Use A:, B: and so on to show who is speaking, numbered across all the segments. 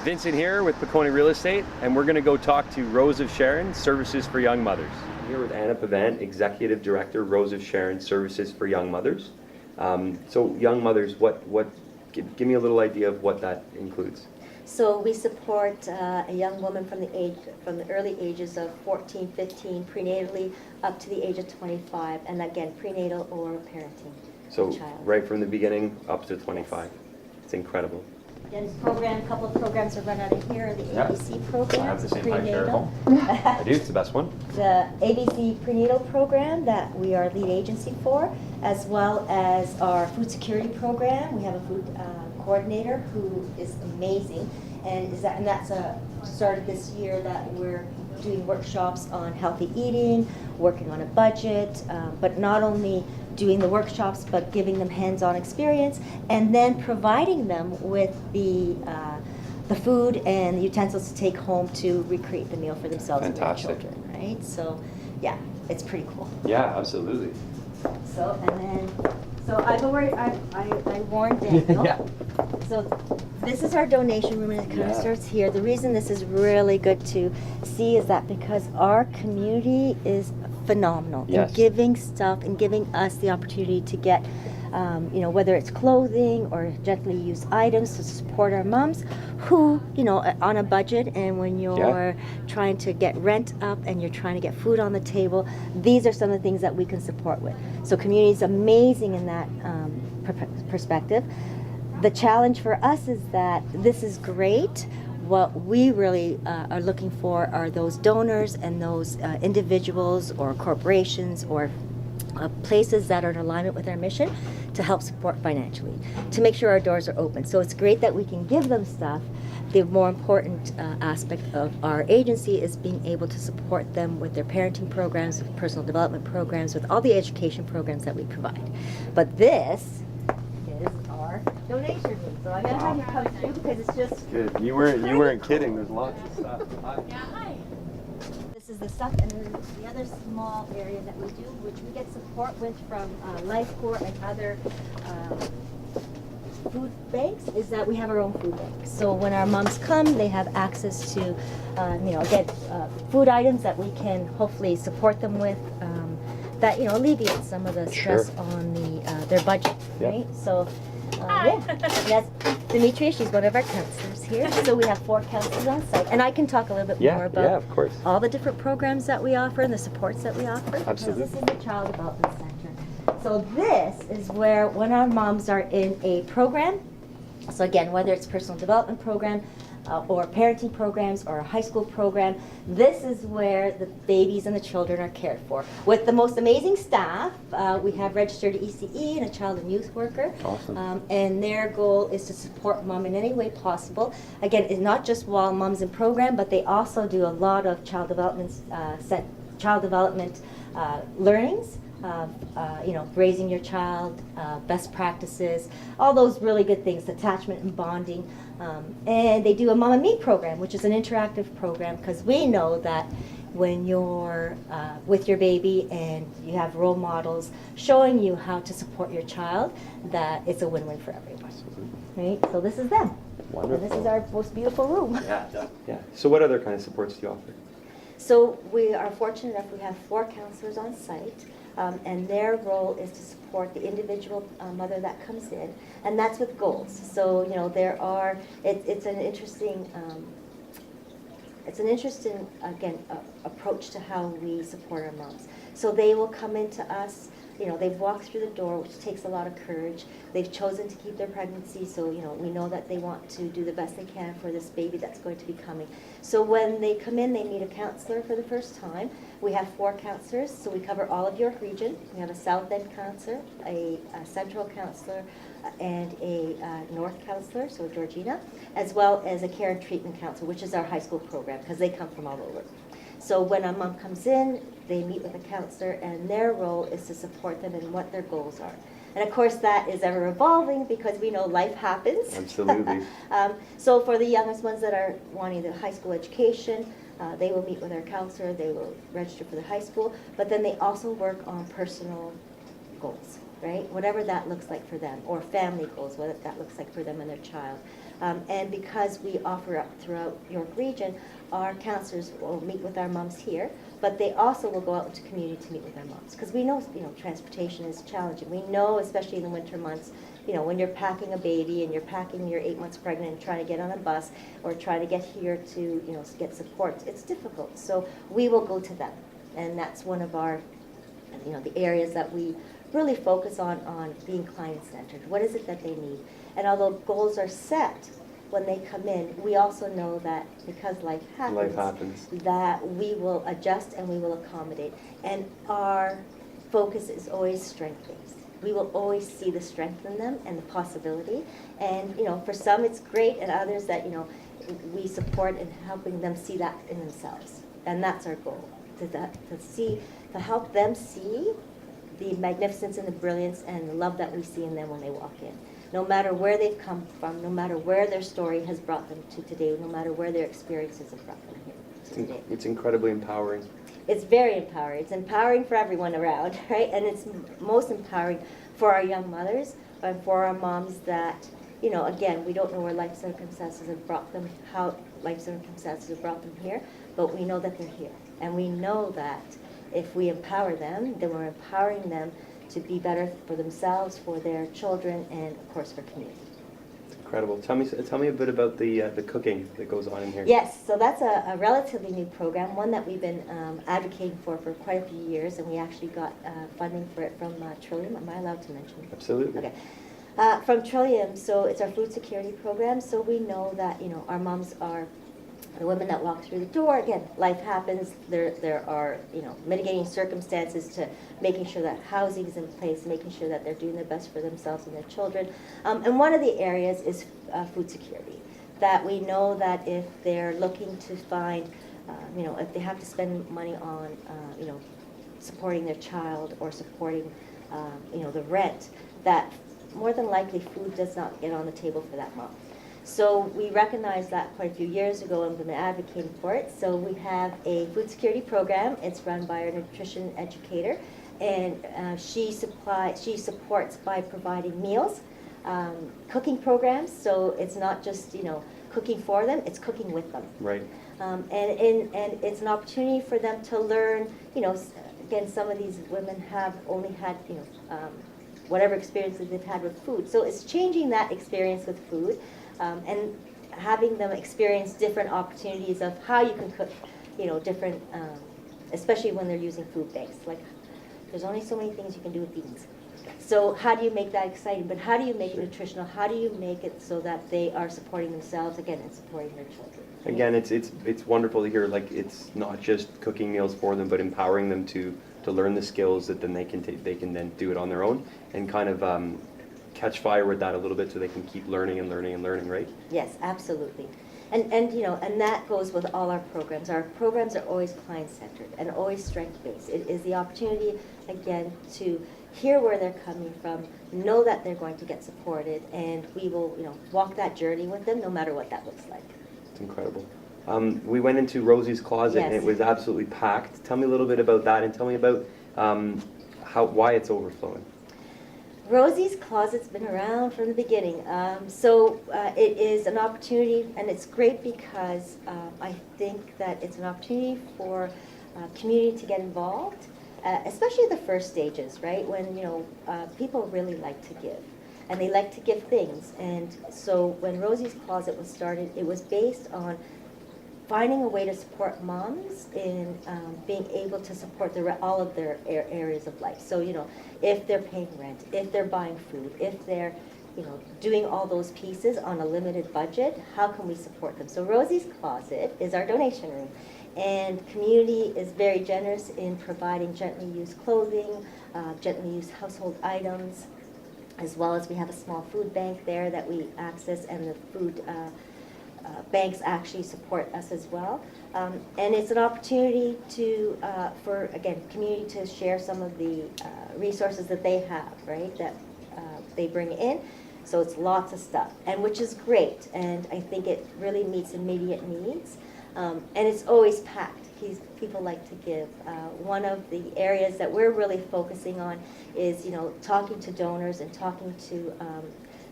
A: Vincent here with Peconi Real Estate, and we're going to go talk to Rose of Sharon, Services for Young Mothers. I'm here with Anna Pavant, Executive Director, Rose of Sharon, Services for Young Mothers. So young mothers, give me a little idea of what that includes.
B: So we support a young woman from the early ages of 14, 15, prenatally up to the age of 25, and again, prenatal or parenting.
A: So
B: child.
A: right from the beginning up to 25.
B: Yes.
A: It's incredible.
B: Again, a couple of programs are run out of here. The
A: Yep.
B: ABC program.
A: I have the same
B: prenatal.
A: I do, it's the best one.
B: The ABC prenatal program that we are lead agency for, as well as our food security program. We have a food coordinator who is amazing, and that's started this year that we're doing workshops on healthy eating, working on a budget, but not only doing the workshops, but giving them hands-on experience, and then providing them with the food and the utensils to take home to recreate the meal for themselves
A: Fantastic.
B: and their children, right? So, yeah, it's pretty cool.
A: Yeah, absolutely.
B: So, and then, I warned Daniel.
A: Yeah.
B: So this is our donation room, and it kind of
A: Yeah.
B: starts here. The reason this is really good to see is that because our community is phenomenal
A: Yes.
B: in giving stuff and giving us the opportunity to get, whether it's clothing or gently used items to support our moms who, on a budget, and when you're trying to get rent up and you're trying to get food on the table, these are some of the things that we can support with. So community is amazing in that perspective. The challenge for us is that this is great. What we really are looking for are those donors and those individuals or corporations or places that are in alignment with our mission to help support financially, to make sure our doors are open. So it's great that we can give them stuff. The more important aspect of our agency is being able to support them with their parenting programs, with personal development programs, with all the education programs that we provide. But this is our donation room. So I'm going to have you come through because it's just
A: Good. You weren't kidding. There's lots of stuff. Hi.
B: This is the stuff, and then the other small area that we do, which we get support with from Life Corps and other food banks, is that we have our own food bank. So when our moms come, they have access to, get food items that we can hopefully support them with, that alleviate some of the stress on their budget, right? So. That's Demetria. She's one of our counselors here. So we have 4 counselors on site, and I can talk a little bit more about
A: of course.
B: all the different programs that we offer and the supports that we offer.
A: Absolutely.
B: This is the Child Development Center. So this is where when our moms are in a program, so again, whether it's personal development program or parenting programs or a high school program, this is where the babies and the children are cared for. With the most amazing staff, we have registered ECE and a child and youth worker.
A: Awesome.
B: And their goal is to support mom in any way possible. Again, it's not just while mom's in program, but they also do a lot of child development learnings. Raising your child, best practices, all those really good things, attachment and bonding. And they do a Mama Me program, which is an interactive program, because we know that when you're with your baby and you have role models showing you how to support your child, that it's a win-win for everyone. Right? So this is them.
A: Wonderful.
B: And this is our most beautiful room.
A: Yeah. So what other kind of supports do you offer?
B: So we are fortunate enough we have 4 counselors on site, and their role is to support the individual mother that comes in, and that's with goals. So it's an interesting again approach to how we support our moms. So they will come into us. They've walked through the door, which takes a lot of courage. They've chosen to keep their pregnancy, so, we know that they want to do the best they can for this baby that's going to be coming. So when they come in, they meet a counselor for the first time. We have 4 counselors, so we cover all of York Region. We have a South End counselor, a Central counselor, and a North counselor, so Georgina, as well as a care and treatment counselor, which is our high school program, because they come from all over. So when a mom comes in, they meet with a counselor, and their role is to support them in what their goals are. And of course, that is ever evolving because we know life happens.
A: Absolutely.
B: So for the youngest ones that are wanting the high school education, they will meet with their counselor, they will register for the high school, but then they also work on personal goals, right? Whatever that looks like for them, or family goals, what that looks like for them and their child. And because we offer up throughout York Region, our counselors will meet with our moms here, but they also will go out into community to meet with our moms. Because we know, transportation is challenging. We know, especially in the winter months, when you're packing a baby and you're packing your 8 months pregnant and trying to get on a bus or trying to get here to, get support, it's difficult. So we will go to them. And that's one of our, the areas that we really focus on being client-centered. What is it that they need? And although goals are set when they come in, we also know that because life happens, that we will adjust and we will accommodate. And our focus is always strength-based. We will always see the strength in them and the possibility. And, for some it's great, and others that, we support in helping them see that in themselves. And that's our goal, to help them see the magnificence and the brilliance and the love that we see in them when they walk in. No matter where they've come from, no matter where their story has brought them to today, no matter where their experiences have brought them here to today.
A: It's incredibly empowering.
B: It's very empowering. It's empowering for everyone around, right? And it's most empowering for our young mothers and for our moms that, again, we don't know where life circumstances have brought them, how life circumstances have brought them here, but we know that they're here. And we know that if we empower them, then we're empowering them to be better for themselves, for their children, and of course for community.
A: Incredible. Tell me a bit about the cooking that goes on in here.
B: Yes, so that's a relatively new program, one that we've been advocating for quite a few years, and we actually got funding for it from Trillium. Am I allowed to mention?
A: Absolutely.
B: Okay. From Trillium, so it's our food security program. So we know that our moms are the women that walk through the door. Again, life happens. There are mitigating circumstances to making sure that housing is in place, making sure that they're doing their best for themselves and their children. And one of the areas is food security. That we know that if they're looking to find, if they have to spend money on, supporting their child or supporting, the rent, that more than likely food does not get on the table for that mom. So we recognized that quite a few years ago and been advocating for it. So we have a food security program. It's run by our nutrition educator, and she supports by providing meals, cooking programs. So it's not just cooking for them; it's cooking with them.
A: Right.
B: And it's an opportunity for them to learn. Again, some of these women have only had whatever experiences they've had with food. So it's changing that experience with food. And having them experience different opportunities of how you can cook, different, especially when they're using food banks. Like, there's only so many things you can do with beans. So how do you make that exciting? But how do you make it nutritional? How do you make it so that they are supporting themselves, again, and supporting their children?
A: Again, it's wonderful to hear, like, it's not just cooking meals for them, but empowering them to learn the skills that then they can then do it on their own and kind of catch fire with that a little bit so they can keep learning and learning and learning, right?
B: Yes, absolutely. And that goes with all our programs. Our programs are always client-centered and always strength-based. It is the opportunity, again, to hear where they're coming from, know that they're going to get supported, and we will, walk that journey with them no matter what that looks like.
A: It's incredible. We went into Rosie's closet,
B: yes.
A: And it was absolutely packed. Tell me a little bit about that, and tell me about why it's overflowing.
B: Rosie's Closet's been around from the beginning. It is an opportunity, and it's great because I think that it's an opportunity for community to get involved, especially the first stages, right? When, people really like to give, and they like to give things. And so when Rosie's Closet was started, it was based on finding a way to support moms in being able to support all of their areas of life. So, if they're paying rent, if they're buying food, if they're, doing all those pieces on a limited budget, how can we support them? So Rosie's Closet is our donation room. And community is very generous in providing gently used clothing, gently used household items, as well as we have a small food bank there that we access, and the food banks actually support us as well. And it's an opportunity for, again, community to share some of the resources that they have, right, that they bring in. So it's lots of stuff, and which is great. And I think it really meets immediate needs. And it's always packed. People like to give. One of the areas that we're really focusing on is, talking to donors and talking to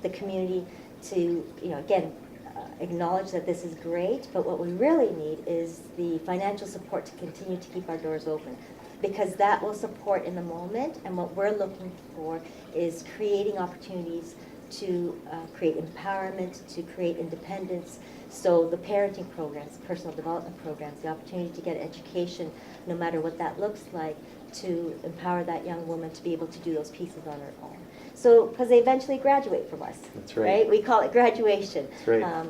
B: the community to, again, acknowledge that this is great, but what we really need is the financial support to continue to keep our doors open, because that will support in the moment, and what we're looking for is creating opportunities to create empowerment, to create independence. So the parenting programs, personal development programs, the opportunity to get education, no matter what that looks like, to empower that young woman to be able to do those pieces on her own. So, because they eventually graduate from us.
A: That's right.
B: We call it graduation.
A: That's right.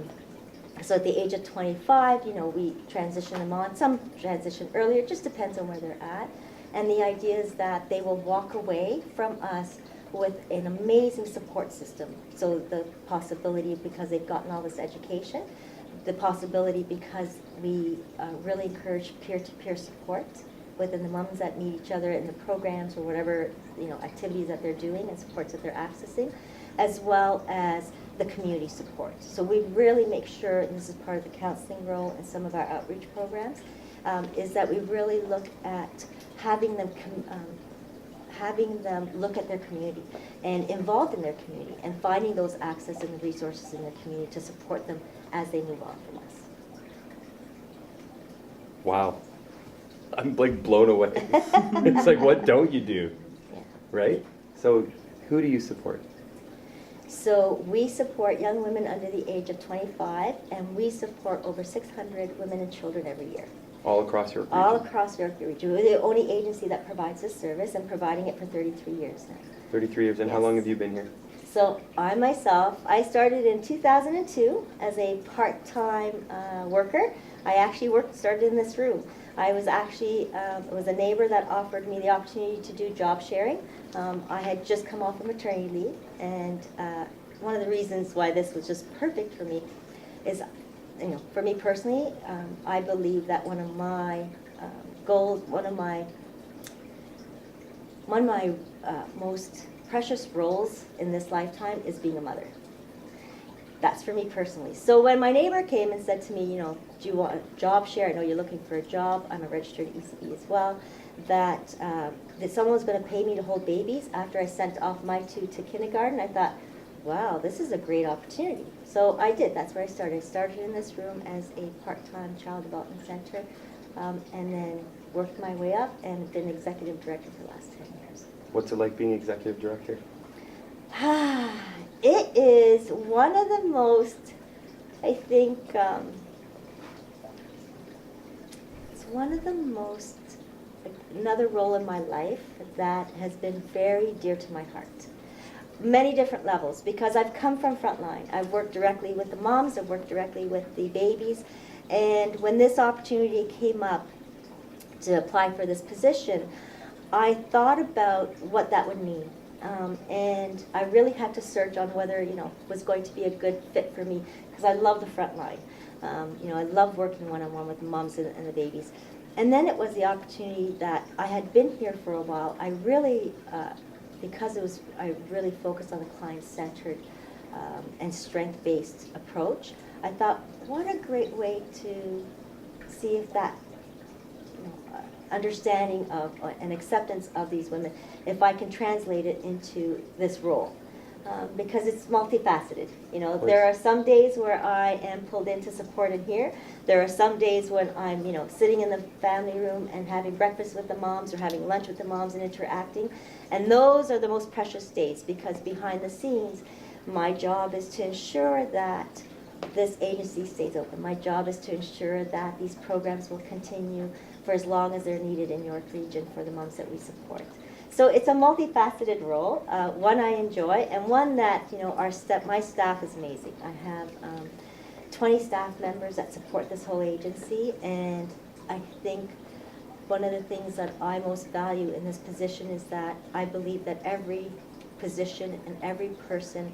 B: So at the age of 25, we transition them on. Some transition earlier, it just depends on where they're at. And the idea is that they will walk away from us with an amazing support system. So the possibility, because they've gotten all this education, the possibility because we really encourage peer-to-peer support within the moms that meet each other in the programs or whatever activities that they're doing and supports that they're accessing, as well as the community support. So we really make sure, and this is part of the counseling role in some of our outreach programs, is that we really look at having them look at their community and involved in their community and finding those access and the resources in their community to support them as they move on from us.
A: Wow. I'm like blown away. It's like, what don't you do?
B: Yeah.
A: Right? So who do you support?
B: So we support young women under the age of 25, and we support over 600 women and children every year.
A: All across your region?
B: All across York region. We're the only agency that provides this service, and providing it for 33 years now.
A: 33 years. And
B: Yes.
A: how long have you been here?
B: So I started in 2002 as a part-time worker. I actually started in this room. I was actually, it was a neighbor that offered me the opportunity to do job sharing. I had just come off of maternity leave, and one of the reasons why this was just perfect for me is, for me personally, I believe that one of my goals, one of my most precious roles in this lifetime is being a mother. That's for me personally. So when my neighbor came and said to me, do you want a job share? I know you're looking for a job. I'm a registered ECB as well. That someone was going to pay me to hold babies after I sent off my two to kindergarten. I thought, wow, this is a great opportunity. So I did. That's where I started. I started in this room as a part-time child development center, and then worked my way up and been executive director for the last 10 years.
A: What's it like being executive director?
B: It is one of the most, I think, it's one of the most, another role in my life that has been very dear to my heart. Many different levels, because I've come from frontline. I've worked directly with the moms, I've worked directly with the babies, and when this opportunity came up to apply for this position, I thought about what that would mean. And I really had to search on whether, it was going to be a good fit for me, because I love the front line. I love working one-on-one with the moms and the babies. And then it was the opportunity that I had been here for a while. I really, because I really focused on the client-centered and strength-based approach, I thought, what a great way to see if that understanding of and acceptance of these women, if I can translate it into this role. Because it's multifaceted. There are some days where I am pulled in to support in here. There are some days when I'm, sitting in the family room and having breakfast with the moms or having lunch with the moms and interacting. And those are the most precious days, because behind the scenes, my job is to ensure that this agency stays open. My job is to ensure that these programs will continue for as long as they're needed in York Region for the moms that we support. So it's a multifaceted role, one I enjoy, and one that, my staff is amazing. I have 20 staff members that support this whole agency, and I think one of the things that I most value in this position is that I believe that every position and every person,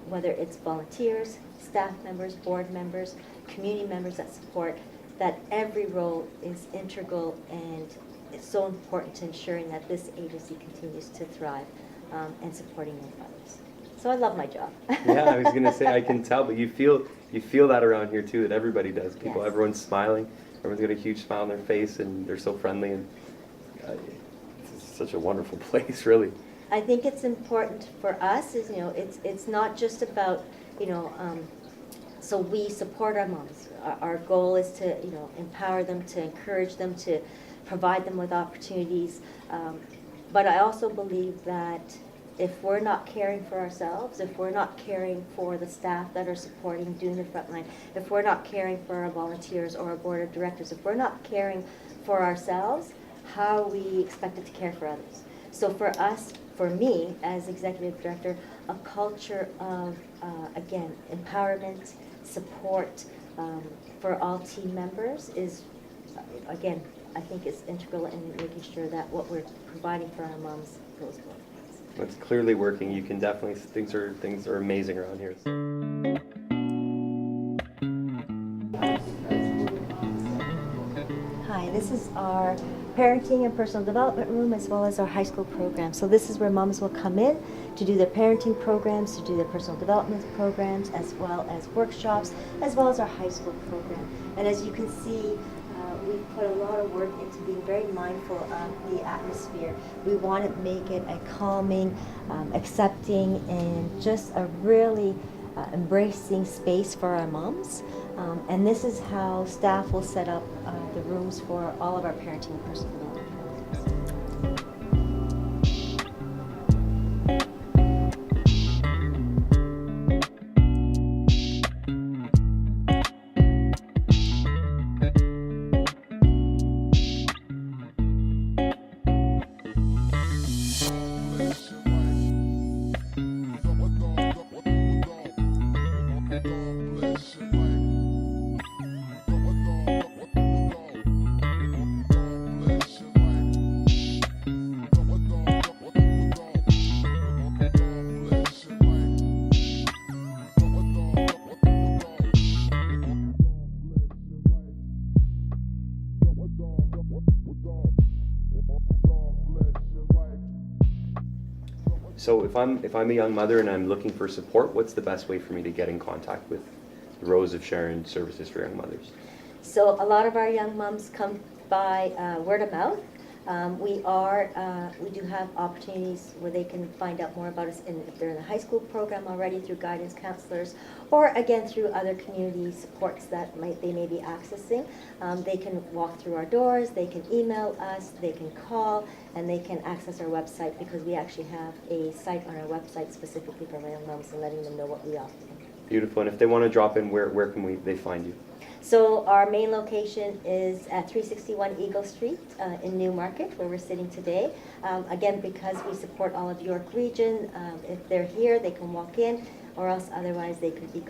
B: whether it's volunteers, staff members, board members, community members that support, that every role is integral, and it's so important to ensuring that this agency continues to thrive and supporting young mothers. So I love my job.
A: Yeah, I was going to say, I can tell, but you feel that around here too, that everybody does. People,
B: Yes.
A: Everyone's smiling, everyone's got a huge smile on their face, and they're so friendly, and it's such a wonderful place, really.
B: I think it's important for us, it's not just about, So we support our moms. Our goal is to, empower them, to encourage them, to provide them with opportunities. But I also believe that if we're not caring for ourselves, if we're not caring for the staff that are supporting, doing the front line, if we're not caring for our volunteers or our board of directors, if we're not caring for ourselves, how are we expected to care for others? So for us, for me as executive director, a culture of, again, empowerment, support for all team members is, again, I think is integral in making sure that what we're providing for our moms goes well.
A: It's clearly working. You can definitely, things are amazing around here.
B: Hi, this is our parenting and personal development room as well as our high school program. So this is where moms will come in to do their parenting programs, to do their personal development programs, as well as workshops, as well as our high school program. And as you can see, we put a lot of work into being very mindful of the atmosphere. We want to make it a calming, accepting, and just a really embracing space for our moms. And this is how staff will set up the rooms for all of our parenting and personal development programs.
A: So if I'm a young mother and I'm looking for support, what's the best way for me to get in contact with the Rose of Sharon Services for Young Mothers?
B: So a lot of our young moms come by word of mouth. We do have opportunities where they can find out more about us if they're in the high school program already through guidance counselors, or again through other community supports that they may be accessing. They can walk through our doors, they can email us, they can call, and they can access our website because we actually have a site on our website specifically for young moms and letting them know what we offer.
A: Beautiful. And if they want to drop in, where can they find you?
B: So our main location is at 361 Eagle Street in Newmarket, where we're sitting today. Again, because we support all of York Region, if they're here, they can walk in, or else otherwise they could be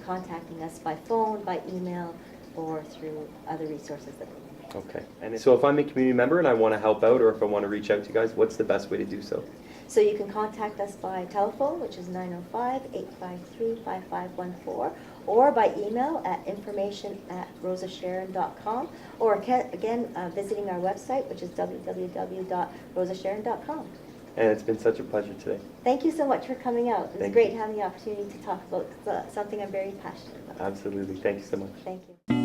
B: contacting us by phone, by email, or through other resources that we have.
A: Okay. And so if I'm a community member and I want to help out, or if I want to reach out to you guys, what's the best way to do so?
B: So you can contact us by telephone, which is 905-853-5514, or by email at information@rosasharon.com, or again, visiting our website, which is www.rosasharon.com.
A: And it's been such a pleasure today.
B: Thank you so much for coming out. It was
A: Thank
B: great
A: you.
B: having the opportunity to talk about something I'm very passionate about.
A: Absolutely. Thank you so much.
B: Thank you.